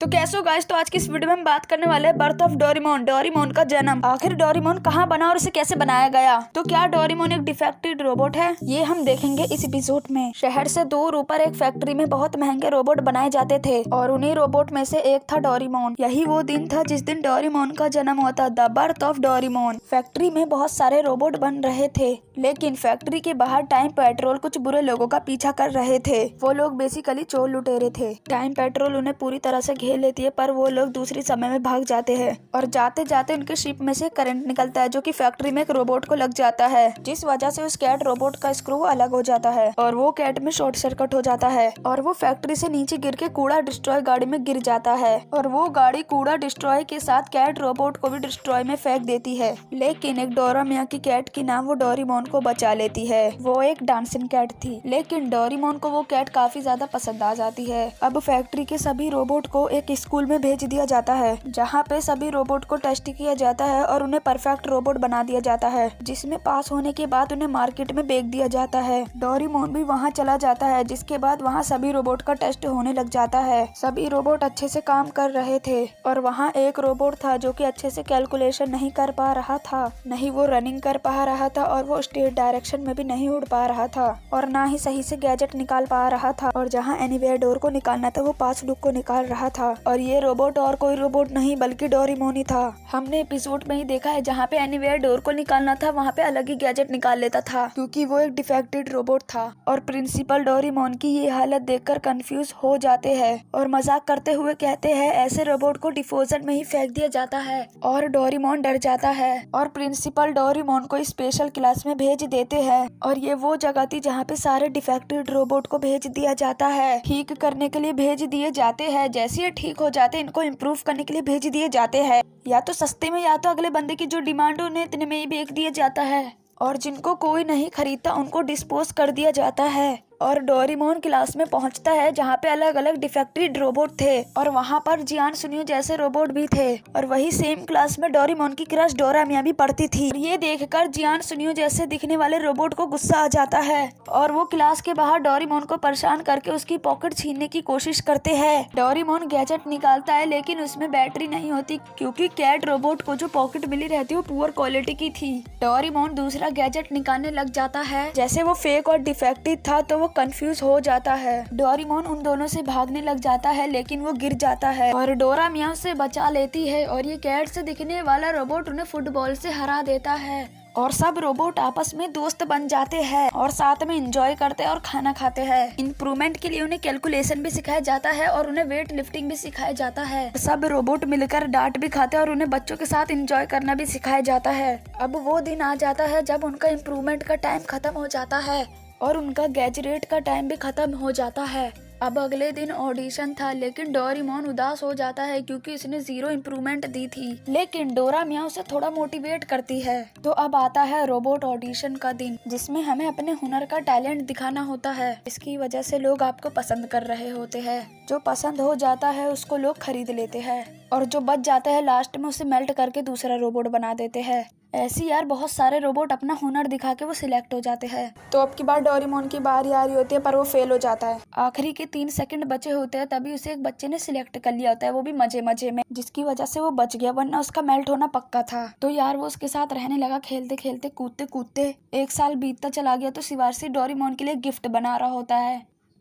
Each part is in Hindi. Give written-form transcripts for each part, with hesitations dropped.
तो कैसे हो गाइस। तो आज की इस वीडियो में हम बात करने वाले हैं बर्थ ऑफ डोरेमोन, डोरेमोन का जन्म। आखिर डोरेमोन कहाँ बना और उसे कैसे बनाया गया। तो क्या डोरेमोन एक डिफेक्टेड रोबोट है, ये हम देखेंगे इस एपिसोड में। शहर से दूर ऊपर एक फैक्ट्री में बहुत महंगे रोबोट बनाए जाते थे और उन्हीं रोबोट में से एक था डोरेमोन। यही वो दिन था जिस दिन डोरेमोन का जन्म हुआ था, the birth of Doraemon. Factory में बहुत सारे रोबोट बन रहे थे, लेकिन फैक्ट्री के बाहर टाइम पेट्रोल कुछ बुरे लोगों का पीछा कर रहे थे। वो लोग बेसिकली चोर लुटेरे थे। टाइम पेट्रोल उन्हें पूरी तरह से घेर लेती है, पर वो लोग दूसरी समय में भाग जाते हैं और जाते जाते उनके शिप में से करंट निकलता है जो कि फैक्ट्री में एक रोबोट को लग जाता है, जिस वजह से उस कैट रोबोट का स्क्रू अलग हो जाता है और वो कैट में शॉर्ट सर्किट हो जाता है और वो फैक्ट्री से नीचे गिर के कूड़ा डिस्ट्रॉय गाड़ी में गिर जाता है और वो गाड़ी कूड़ा डिस्ट्रॉय के साथ कैट रोबोट को भी डिस्ट्रॉय में फेंक देती है। लेकिन एक डोरा मियाँ की कैट की नाम वो डोरेमोन को बचा लेती है। वो एक डांसिंग कैट थी, लेकिन डोरेमोन को वो कैट काफी ज्यादा पसंद आ जाती है। अब फैक्ट्री के सभी रोबोट को एक स्कूल में भेज दिया जाता है, जहाँ पे सभी रोबोट को टेस्ट किया जाता है और उन्हें परफेक्ट रोबोट बना दिया जाता है, जिसमें पास होने के बाद उन्हें मार्केट में बेच दिया जाता है। डोरेमोन भी वहाँ चला जाता है, जिसके बाद वहाँ सभी रोबोट का टेस्ट होने लग जाता है। सभी रोबोट अच्छे से काम कर रहे थे और वहाँ एक रोबोट था जो कि अच्छे से कैलकुलेशन नहीं कर पा रहा था, नहीं वो रनिंग कर पा रहा था और वो स्ट्रेट डायरेक्शन में भी नहीं उड़ पा रहा था और ना ही सही से गैजेट निकाल पा रहा था। और जहाँ एनीवेयर डोर को निकालना था वो पासबुक को निकाल रहा था और ये रोबोट और कोई रोबोट नहीं बल्कि डोरेमोन ही था। हमने एपिसोड में ही देखा है, जहाँ पे एनीवेयर डोर को निकालना था वहाँ पे अलग ही गैजेट निकाल लेता था, क्योंकि वो एक डिफेक्टेड रोबोट था। और प्रिंसिपल डोरेमोन की ये हालत देखकर कंफ्यूज हो जाते हैं और मजाक करते हुए कहते हैं ऐसे रोबोट को डिस्पोजल में ही फेंक दिया जाता है। और डोरेमोन डर जाता है और प्रिंसिपल डोरेमोन को स्पेशल क्लास में भेज देते हैं और ये वो जगह थी जहाँ पे सारे डिफेक्टेड रोबोट को भेज दिया जाता है, ठीक करने के लिए भेज दिए जाते हैं। जैसे ये ठीक हो जाते इनको इम्प्रूव करने के लिए भेज दिए जाते हैं, या तो सस्ते में या तो अगले बंदे की जो डिमांड उन्हें इतने में ही बेच दिया जाता है और जिनको कोई नहीं खरीदता उनको डिस्पोज कर दिया जाता है। और डोरेमोन क्लास में पहुंचता है जहाँ पे अलग अलग डिफेक्टेड रोबोट थे और वहाँ पर जियान सुनियो जैसे रोबोट भी थे और वही सेम क्लास में डोरेमोन की क्रश डोरा मियाँ भी पढ़ती थी। ये देखकर जियान सुनियो जैसे दिखने वाले रोबोट को गुस्सा आ जाता है और वो क्लास के बाहर डोरेमोन को परेशान करके उसकी पॉकेट छीनने की कोशिश करते हैं। डोरेमोन गैजेट निकालता है, लेकिन उसमें बैटरी नहीं होती क्योंकि कैट रोबोट को जो पॉकेट मिली रहती वो पुअर क्वालिटी की थी। डोरेमोन दूसरा गैजेट निकालने लग जाता है, जैसे वो फेक और डिफेक्टेड था तो वो कंफ्यूज हो जाता है। डोरेमोन उन दोनों से भागने लग जाता है, लेकिन वो गिर जाता है और डोरा मियाँ उसे बचा लेती है और ये कैट से दिखने वाला रोबोट उन्हें फुटबॉल से हरा देता है और सब रोबोट आपस में दोस्त बन जाते हैं और साथ में एंजॉय करते हैं और खाना खाते हैं। इम्प्रूवमेंट के लिए उन्हें कैलकुलेशन भी सिखाया जाता है और उन्हें वेट लिफ्टिंग भी सिखाया जाता है। सब रोबोट मिलकर डांट भी खाते हैं और उन्हें बच्चों के साथ एंजॉय करना भी सिखाया जाता है। अब वो दिन आ जाता है जब उनका इम्प्रूवमेंट का टाइम खत्म हो जाता है और उनका गैजेट का टाइम भी खत्म हो जाता है। अब अगले दिन ऑडिशन था, लेकिन डोरेमोन उदास हो जाता है क्योंकि उसने 0 इम्प्रूवमेंट दी थी, लेकिन डोरा मियाँ उसे थोड़ा मोटिवेट करती है। तो अब आता है रोबोट ऑडिशन का दिन, जिसमें हमें अपने हुनर का टैलेंट दिखाना होता है। इसकी वजह से लोग आपको पसंद कर रहे होते हैं। जो पसंद हो जाता है उसको लोग खरीद लेते हैं और जो बच जाता है लास्ट में उसे मेल्ट करके दूसरा रोबोट बना देते हैं। ऐसी यार बहुत सारे रोबोट अपना हुनर दिखा के वो सिलेक्ट हो जाते हैं। तो अब की बार डोरेमोन की बारी आ रही होती है, पर वो फेल हो जाता है। आखिरी के 3 सेकंड बचे होते हैं, तभी उसे एक बच्चे ने सिलेक्ट कर लिया होता है, वो भी मजे मजे में, जिसकी वजह से वो बच गया, वरना उसका मेल्ट होना पक्का था। तो यार वो उसके साथ रहने लगा, खेलते खेलते कूदते कूदते 1 साल बीतता चला गया। तो शिवाशी डोरेमोन के लिए गिफ्ट बना रहा होता है,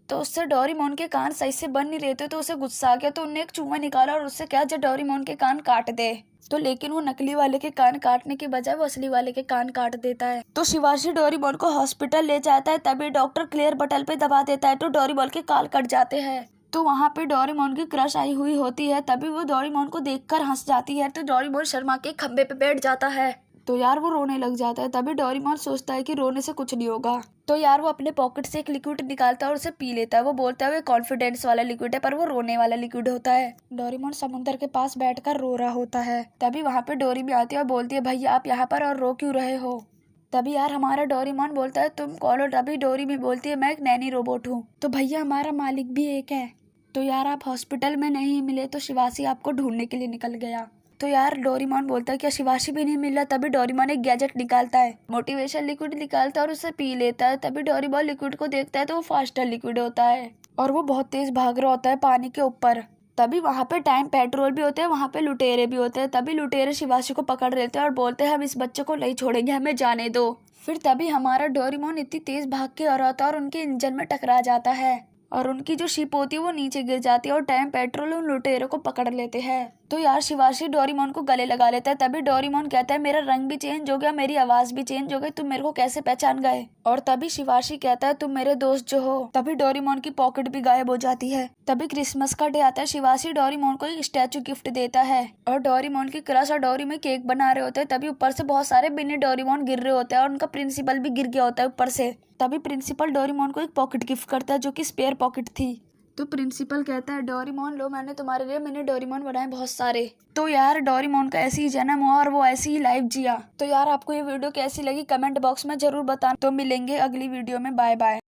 तो उससे डोरेमोन के कान सही से बन नहीं रहे थे, तो उसे गुस्सा आ गया। तो उन्हें एक चूहा निकाला और उससे क्या डोरेमोन के कान काट दे। तो लेकिन वो नकली वाले के कान काटने के बजाय वो असली वाले के कान काट देता है। तो शिवाशी डोरेमोन को हॉस्पिटल ले जाता है, तभी डॉक्टर क्लियर बटन पे दबा देता है तो डोरेमोन के कान कट जाते हैं। तो वहाँ पे डोरेमोन की क्रश आई हुई होती है, तभी वो डोरेमोन को देखकर हंस जाती है। तो डोरेमोन शर्मा के खंबे पे बैठ जाता है, तो यार वो रोने लग जाता है। तभी डोरेमोन सोचता है कि रोने से कुछ नहीं होगा। तो यार वो अपने पॉकेट से एक लिक्विड निकालता है और उसे पी लेता है। वो बोलता है वो कॉन्फिडेंस वाला लिक्विड है, पर वो रोने वाला लिक्विड होता है। डोरेमोन समुद्र के पास बैठकर रो रहा होता है, तभी वहाँ पे डोरी भी आती है और बोलती है भैया आप यहाँ पर और रो क्यों रहे हो। तभी यार हमारा डोरेमोन बोलता है तुम कौन हो। तभी डोरी भी बोलती है मैं एक नैनी रोबोट हूँ। तो भैया हमारा मालिक भी एक है। तो यार आप हॉस्पिटल में नहीं मिले तो शिवाशी आपको ढूंढने के लिए निकल गया। तो यार डोरेमोन बोलता है क्या शिवाशी भी नहीं मिल रहा। तभी डोरेमोन एक गैजेट निकालता है, मोटिवेशन लिक्विड निकालता है और उसे पी लेता है। तभी डोरेमोन लिक्विड को देखता है तो वो फास्टर लिक्विड होता है और वो बहुत तेज भाग रहा होता है पानी के ऊपर। तभी वहाँ पे टाइम पेट्रोल भी होते हैं, वहाँ पे लुटेरे भी होते हैं। तभी लुटेरे शिवाशी को पकड़ लेते हैं और बोलते हैं हम इस बच्चे को नहीं छोड़ेंगे, हमें जाने दो। फिर तभी हमारा डोरेमोन इतनी तेज भाग के आ रहा था और उनके इंजन में टकरा जाता है और उनकी जो शिप होती है वो नीचे गिर जाती है और टाइम पेट्रोल उन लुटेरों को पकड़ लेते हैं। तो यार शिवाशी डोरेमोन को गले लगा लेता है। तभी डोरेमोन कहता है मेरा रंग भी चेंज हो गया, मेरी आवाज भी चेंज हो गई, तुम मेरे को कैसे पहचान गए। और तभी शिवाशी कहता है तुम मेरे दोस्त जो हो। तभी डोरेमोन की पॉकेट भी गायब हो जाती है। तभी क्रिसमस का डे आता है। शिवाशी डोरेमोन को एक स्टैचू गिफ्ट देता है और डोरेमोन की क्रश और डोरी में केक बना रहे होते हैं। तभी ऊपर से बहुत सारे बिन्नी डोरेमोन गिर रहे होते हैं और उनका प्रिंसिपल भी गिर गया होता है ऊपर से। तभी प्रिंसिपल डोरेमोन को एक पॉकेट गिफ्ट करता है जो कि स्पेयर पॉकेट थी। तो प्रिंसिपल कहता है डोरेमोन लो, मैंने तुम्हारे लिए मिनी डोरेमोन बनाए बहुत सारे। तो यार डोरेमोन का ऐसे ही जन्म हुआ और वो ऐसी ही लाइफ जिया। तो यार आपको ये वीडियो कैसी लगी कमेंट बॉक्स में जरूर बताना। तो मिलेंगे अगली वीडियो में, बाय बाय।